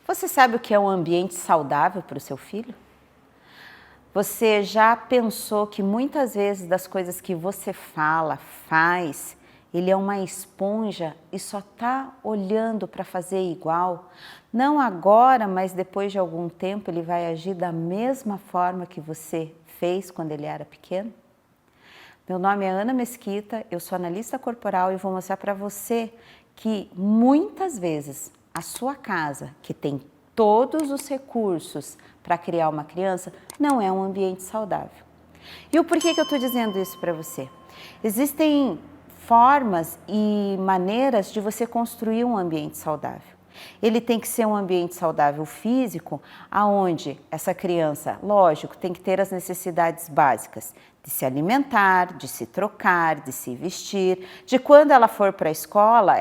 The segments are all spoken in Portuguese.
Você sabe o que é um ambiente saudável para o seu filho? Você já pensou que muitas vezes das coisas que você fala, faz, ele é uma esponja e só está olhando para fazer igual? Não agora, mas depois de algum tempo ele vai agir da mesma forma que você fez quando ele era pequeno? Meu nome é Ana Mesquita, eu sou analista corporal e vou mostrar para você que muitas vezes a sua casa, que tem todos os recursos para criar uma criança, não é um ambiente saudável. E o porquê que eu estou dizendo isso para você? Existem formas e maneiras de você construir um ambiente saudável. Ele tem que ser um ambiente saudável físico, aonde essa criança, lógico, tem que ter as necessidades básicas de se alimentar, de se trocar, de se vestir, de quando ela for para a escola,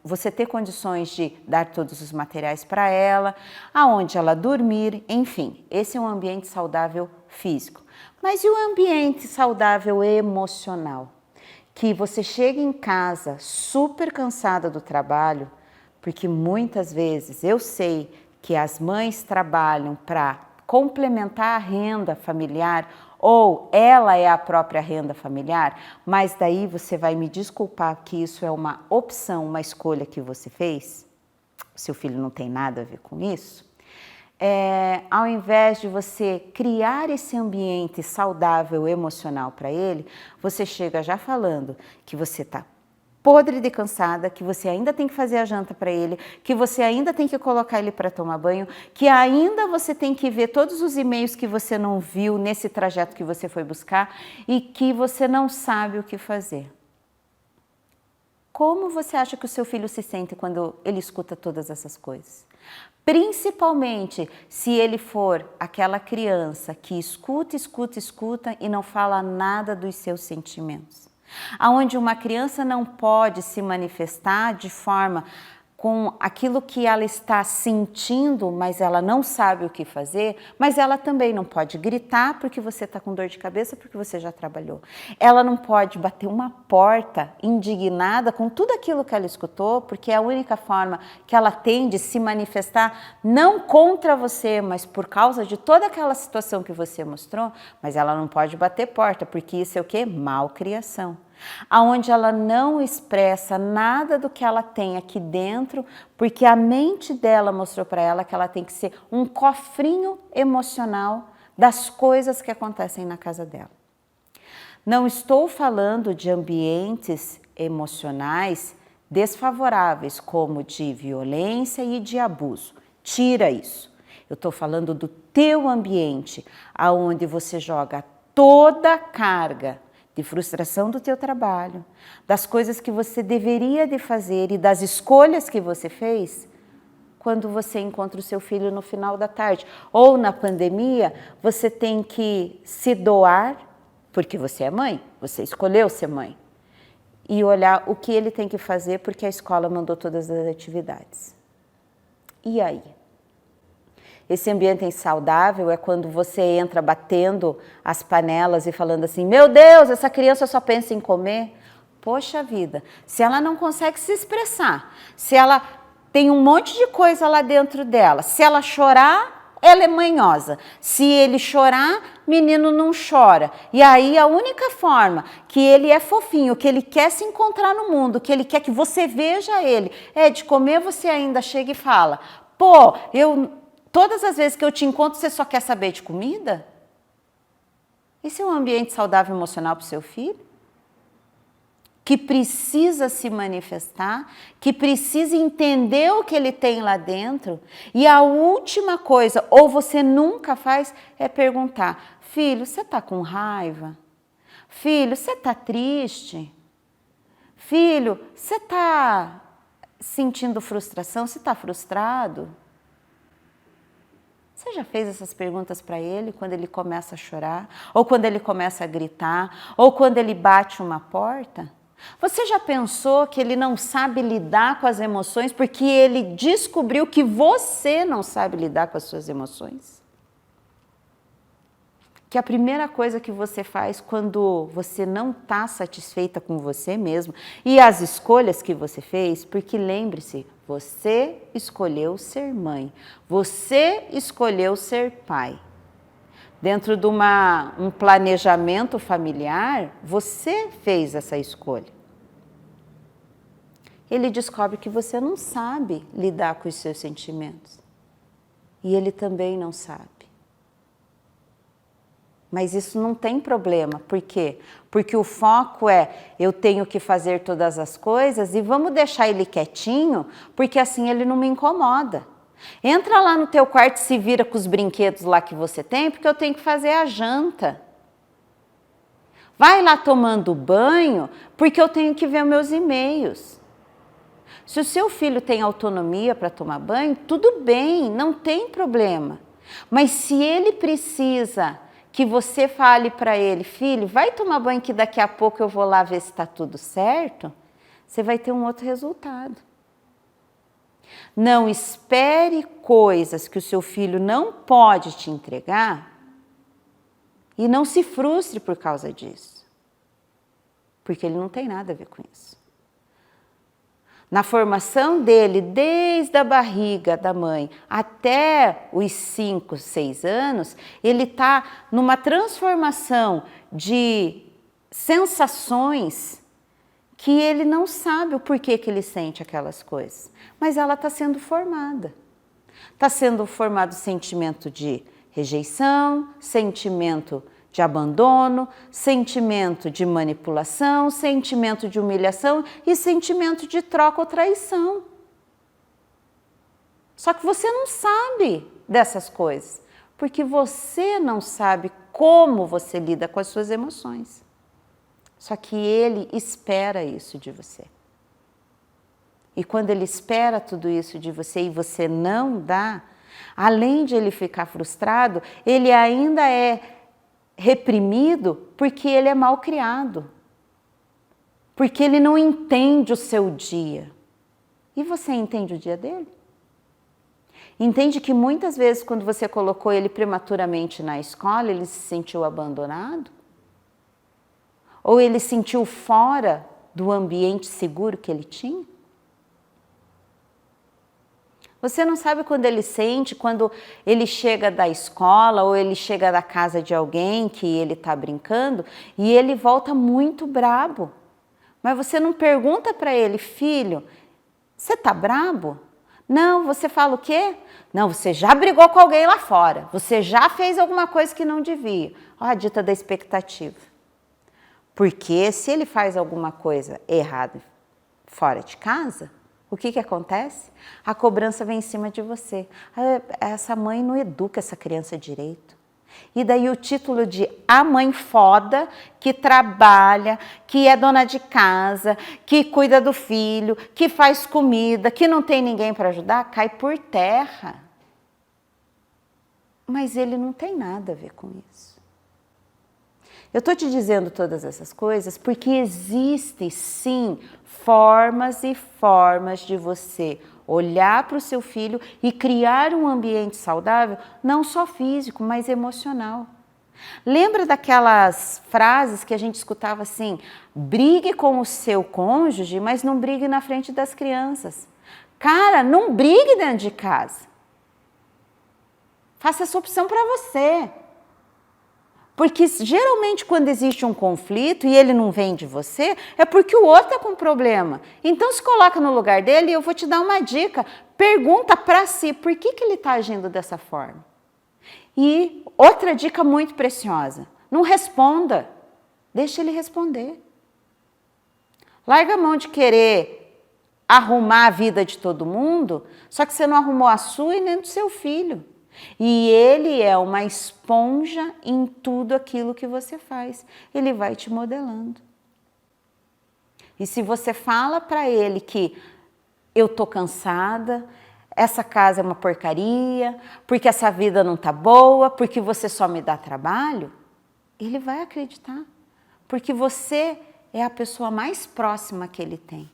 você ter condições de dar todos os materiais para ela, aonde ela dormir, enfim, esse é um ambiente saudável físico. Mas e o ambiente saudável emocional? Que você chega em casa super cansada do trabalho, porque muitas vezes eu sei que as mães trabalham para complementar a renda familiar ou ela é a própria renda familiar, mas daí você vai me desculpar que isso é uma opção, uma escolha que você fez? Seu filho não tem nada a ver com isso? Ao invés de você criar esse ambiente saudável emocional para ele, você chega já falando que você está podre de cansada, que você ainda tem que fazer a janta para ele, que você ainda tem que colocar ele para tomar banho, que ainda você tem que ver todos os e-mails que você não viu nesse trajeto que você foi buscar e que você não sabe o que fazer. Como você acha que o seu filho se sente quando ele escuta todas essas coisas? Principalmente se ele for aquela criança que escuta e não fala nada dos seus sentimentos. Aonde uma criança não pode se manifestar de forma com aquilo que ela está sentindo, mas ela não sabe o que fazer, mas ela também não pode gritar porque você está com dor de cabeça, porque você já trabalhou. Ela não pode bater uma porta indignada com tudo aquilo que ela escutou, porque é a única forma que ela tem de se manifestar, não contra você, mas por causa de toda aquela situação que você mostrou, mas ela não pode bater porta, porque isso é o quê? Malcriação. Aonde ela não expressa nada do que ela tem aqui dentro, porque a mente dela mostrou para ela que ela tem que ser um cofrinho emocional das coisas que acontecem na casa dela. Não estou falando de ambientes emocionais desfavoráveis, como de violência e de abuso. Tira isso. Eu estou falando do teu ambiente, aonde você joga toda a carga de frustração do teu trabalho, das coisas que você deveria de fazer e das escolhas que você fez, quando você encontra o seu filho no final da tarde. Ou na pandemia, você tem que se doar, porque você é mãe, você escolheu ser mãe, e olhar o que ele tem que fazer porque a escola mandou todas as atividades. E aí? Esse ambiente insaudável é quando você entra batendo as panelas e falando assim, meu Deus, essa criança só pensa em comer. Poxa vida, se ela não consegue se expressar, se ela tem um monte de coisa lá dentro dela, se ela chorar, ela é manhosa. Se ele chorar, menino não chora. E aí a única forma que ele é fofinho, que ele quer se encontrar no mundo, que ele quer que você veja ele, é de comer, você ainda chega e fala, pô, todas as vezes que eu te encontro, você só quer saber de comida? Esse é um ambiente saudável emocional para o seu filho? Que precisa se manifestar, que precisa entender o que ele tem lá dentro. E a última coisa, ou você nunca faz, é perguntar, filho, você está com raiva? Filho, você está triste? Filho, você está sentindo frustração? Você está frustrado? Você já fez essas perguntas para ele quando ele começa a chorar? Ou quando ele começa a gritar? Ou quando ele bate uma porta? Você já pensou que ele não sabe lidar com as emoções porque ele descobriu que você não sabe lidar com as suas emoções? Que a primeira coisa que você faz quando você não está satisfeita com você mesmo e as escolhas que você fez, porque lembre-se, Você escolheu ser mãe. Você escolheu ser pai. Dentro de um planejamento familiar, você fez essa escolha. Ele descobre que você não sabe lidar com os seus sentimentos. E ele também não sabe. Mas isso não tem problema. Por quê? Porque o foco é, eu tenho que fazer todas as coisas e vamos deixar ele quietinho, porque assim ele não me incomoda. Entra lá no teu quarto e se vira com os brinquedos lá que você tem, porque eu tenho que fazer a janta. Vai lá tomando banho, porque eu tenho que ver meus e-mails. Se o seu filho tem autonomia para tomar banho, tudo bem, não tem problema. Mas se ele precisa que você fale para ele, filho, vai tomar banho que daqui a pouco eu vou lá ver se está tudo certo, você vai ter um outro resultado. Não espere coisas que o seu filho não pode te entregar e não se frustre por causa disso, porque ele não tem nada a ver com isso. Na formação dele, desde a barriga da mãe até os 5, 6 anos, ele está numa transformação de sensações que ele não sabe o porquê que ele sente aquelas coisas. Mas ela está sendo formada. Está sendo formado sentimento de rejeição, sentimento de abandono, sentimento de manipulação, sentimento de humilhação e sentimento de troca ou traição. Só que você não sabe dessas coisas, porque você não sabe como você lida com as suas emoções. Só que ele espera isso de você. E quando ele espera tudo isso de você e você não dá, além de ele ficar frustrado, ele ainda é reprimido porque ele é mal criado, porque ele não entende o seu dia. E você entende o dia dele? Entende que muitas vezes quando você colocou ele prematuramente na escola, ele se sentiu abandonado? Ou ele sentiu fora do ambiente seguro que ele tinha? Você não sabe quando ele sente, quando ele chega da escola ou ele chega da casa de alguém que ele está brincando e ele volta muito brabo. Mas você não pergunta para ele, filho, você está brabo? Não, você fala o quê? Não, você já brigou com alguém lá fora, você já fez alguma coisa que não devia. Olha a dita da expectativa. Porque se ele faz alguma coisa errada fora de casa, o que acontece? A cobrança vem em cima de você. Essa mãe não educa essa criança direito. E daí o título de a mãe foda, que trabalha, que é dona de casa, que cuida do filho, que faz comida, que não tem ninguém para ajudar, cai por terra. Mas ele não tem nada a ver com isso. Eu estou te dizendo todas essas coisas porque existem, sim, formas e formas de você olhar para o seu filho e criar um ambiente saudável, não só físico, mas emocional. Lembra daquelas frases que a gente escutava assim, brigue com o seu cônjuge, mas não brigue na frente das crianças. Cara, não brigue dentro de casa. Faça essa opção para você. Porque geralmente quando existe um conflito e ele não vem de você, é porque o outro está com problema. Então se coloca no lugar dele e eu vou te dar uma dica. Pergunta para si, por que ele está agindo dessa forma? E outra dica muito preciosa, não responda, deixa ele responder. Larga a mão de querer arrumar a vida de todo mundo, só que você não arrumou a sua e nem do seu filho. E ele é uma esponja em tudo aquilo que você faz. Ele vai te modelando. E se você fala para ele que eu tô cansada, essa casa é uma porcaria, porque essa vida não tá boa, porque você só me dá trabalho, ele vai acreditar. Porque você é a pessoa mais próxima que ele tem.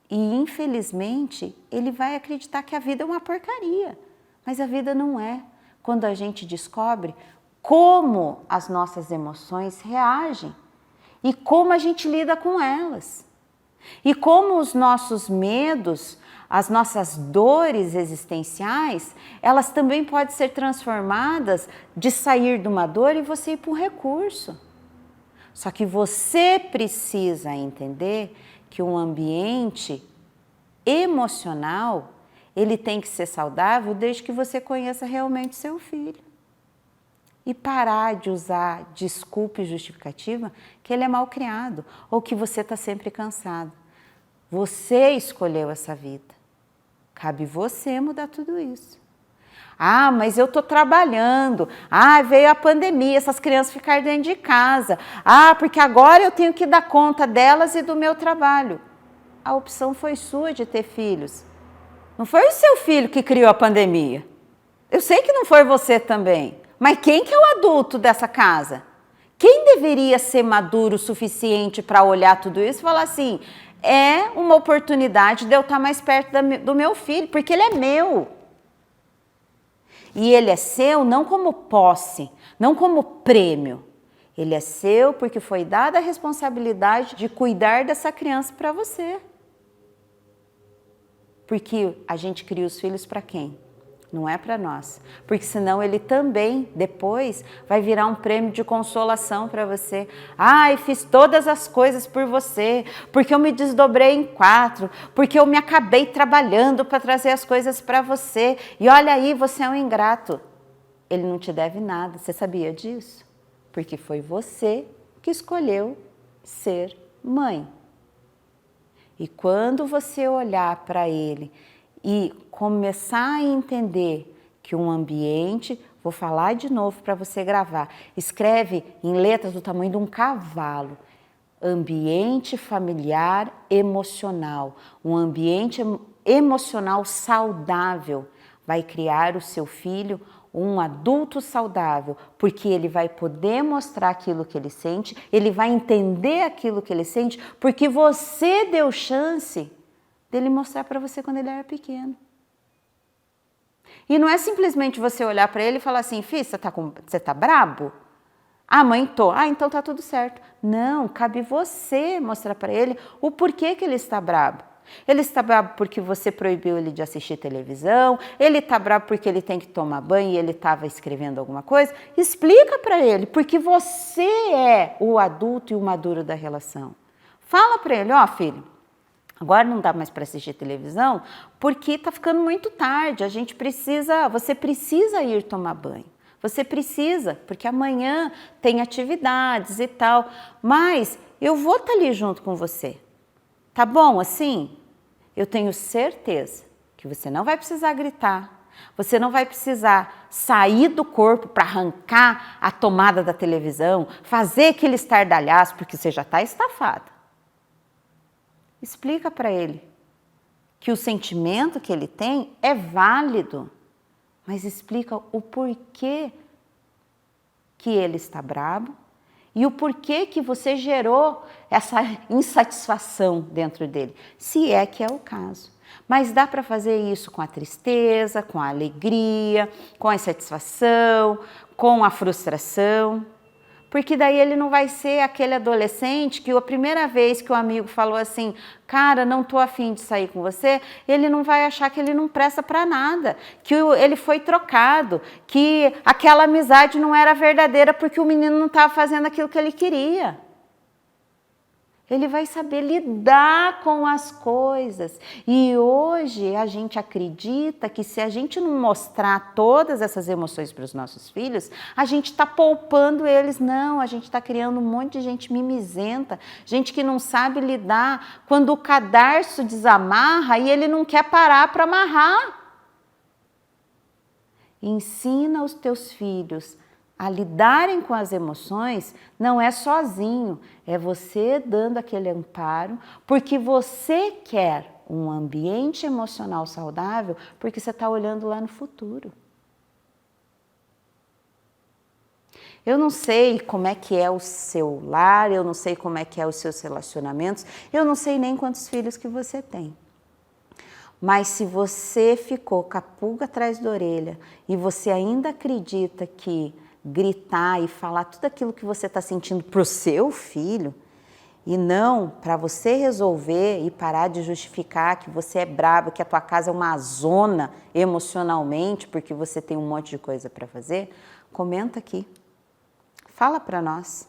E infelizmente, ele vai acreditar que a vida é uma porcaria. Mas a vida não é, quando a gente descobre como as nossas emoções reagem e como a gente lida com elas. E como os nossos medos, as nossas dores existenciais, elas também podem ser transformadas de sair de uma dor e você ir para um recurso. Só que você precisa entender que um ambiente emocional, ele tem que ser saudável desde que você conheça realmente seu filho. E parar de usar desculpa e justificativa que ele é mal criado ou que você está sempre cansado. Você escolheu essa vida. Cabe você mudar tudo isso. Ah, mas eu estou trabalhando. Ah, veio a pandemia, essas crianças ficaram dentro de casa. Ah, porque agora eu tenho que dar conta delas e do meu trabalho. A opção foi sua de ter filhos. Não foi o seu filho que criou a pandemia. Eu sei que não foi você também. Mas quem que é o adulto dessa casa? Quem deveria ser maduro o suficiente para olhar tudo isso e falar assim, é uma oportunidade de eu estar mais perto do meu filho, porque ele é meu. E ele é seu não como posse, não como prêmio. Ele é seu porque foi dada a responsabilidade de cuidar dessa criança para você. Porque a gente cria os filhos para quem? Não é para nós. Porque senão ele também, depois, vai virar um prêmio de consolação para você. Ai, fiz todas as coisas por você, porque eu me desdobrei em 4, porque eu me acabei trabalhando para trazer as coisas para você. E olha aí, você é um ingrato. Ele não te deve nada, você sabia disso? Porque foi você que escolheu ser mãe. E quando você olhar para ele e começar a entender que um ambiente, vou falar de novo para você gravar, escreve em letras do tamanho de um cavalo, ambiente familiar emocional, um ambiente emocional saudável vai criar o seu filho um adulto saudável, porque ele vai poder mostrar aquilo que ele sente, ele vai entender aquilo que ele sente, porque você deu chance dele mostrar para você quando ele era pequeno. E não é simplesmente você olhar para ele e falar assim, filho, você tá brabo? Ah, mãe, tô. Ah, então tá tudo certo. Não, cabe você mostrar para ele o porquê que ele está brabo. Ele está bravo porque você proibiu ele de assistir televisão, ele está bravo porque ele tem que tomar banho e ele estava escrevendo alguma coisa. Explica para ele, porque você é o adulto e o maduro da relação. Fala para ele, ó filho, agora não dá mais para assistir televisão porque está ficando muito tarde, você precisa ir tomar banho. Você precisa, porque amanhã tem atividades e tal, mas eu vou estar ali junto com você. Tá bom assim? Eu tenho certeza que você não vai precisar gritar, você não vai precisar sair do corpo para arrancar a tomada da televisão, fazer aquele estardalhaço, porque você já está estafada. Explica para ele que o sentimento que ele tem é válido, mas explica o porquê que ele está bravo, e o porquê que você gerou essa insatisfação dentro dele, se é que é o caso. Mas dá para fazer isso com a tristeza, com a alegria, com a insatisfação, com a frustração. Porque daí ele não vai ser aquele adolescente que a primeira vez que o amigo falou assim, cara, não tô afim de sair com você, ele não vai achar que ele não presta para nada, que ele foi trocado, que aquela amizade não era verdadeira porque o menino não estava fazendo aquilo que ele queria. Ele vai saber lidar com as coisas. E hoje a gente acredita que se a gente não mostrar todas essas emoções para os nossos filhos, a gente está poupando eles. Não, a gente está criando um monte de gente mimizenta, gente que não sabe lidar quando o cadarço desamarra e ele não quer parar para amarrar. Ensina os teus filhos a lidarem com as emoções, não é sozinho, é você dando aquele amparo, porque você quer um ambiente emocional saudável, porque você está olhando lá no futuro. Eu não sei como é que é o seu lar, eu não sei como é que é os seus relacionamentos, eu não sei nem quantos filhos que você tem. Mas se você ficou com a pulga atrás da orelha e você ainda acredita que gritar e falar tudo aquilo que você está sentindo para o seu filho, E não para você resolver e parar de justificar que você é brabo, que a tua casa é uma zona emocionalmente, porque você tem um monte de coisa para fazer. Comenta aqui. Fala para nós.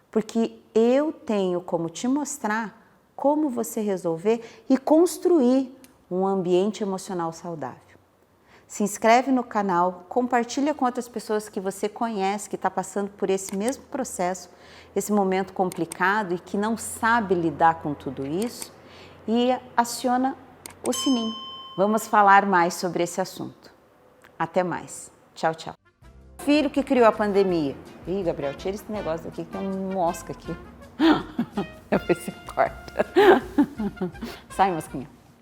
Porque eu tenho como te mostrar como você resolver e construir um ambiente emocional saudável. Se inscreve no canal, compartilha com outras pessoas que você conhece, que está passando por esse mesmo processo, esse momento complicado e que não sabe lidar com tudo isso, e aciona o sininho. Vamos falar mais sobre esse assunto. Até mais. Tchau, tchau. Filho que criou a pandemia. Ih, Gabriel, tira esse negócio daqui que tem uma mosca aqui. Depois você corta. Sai, mosquinha.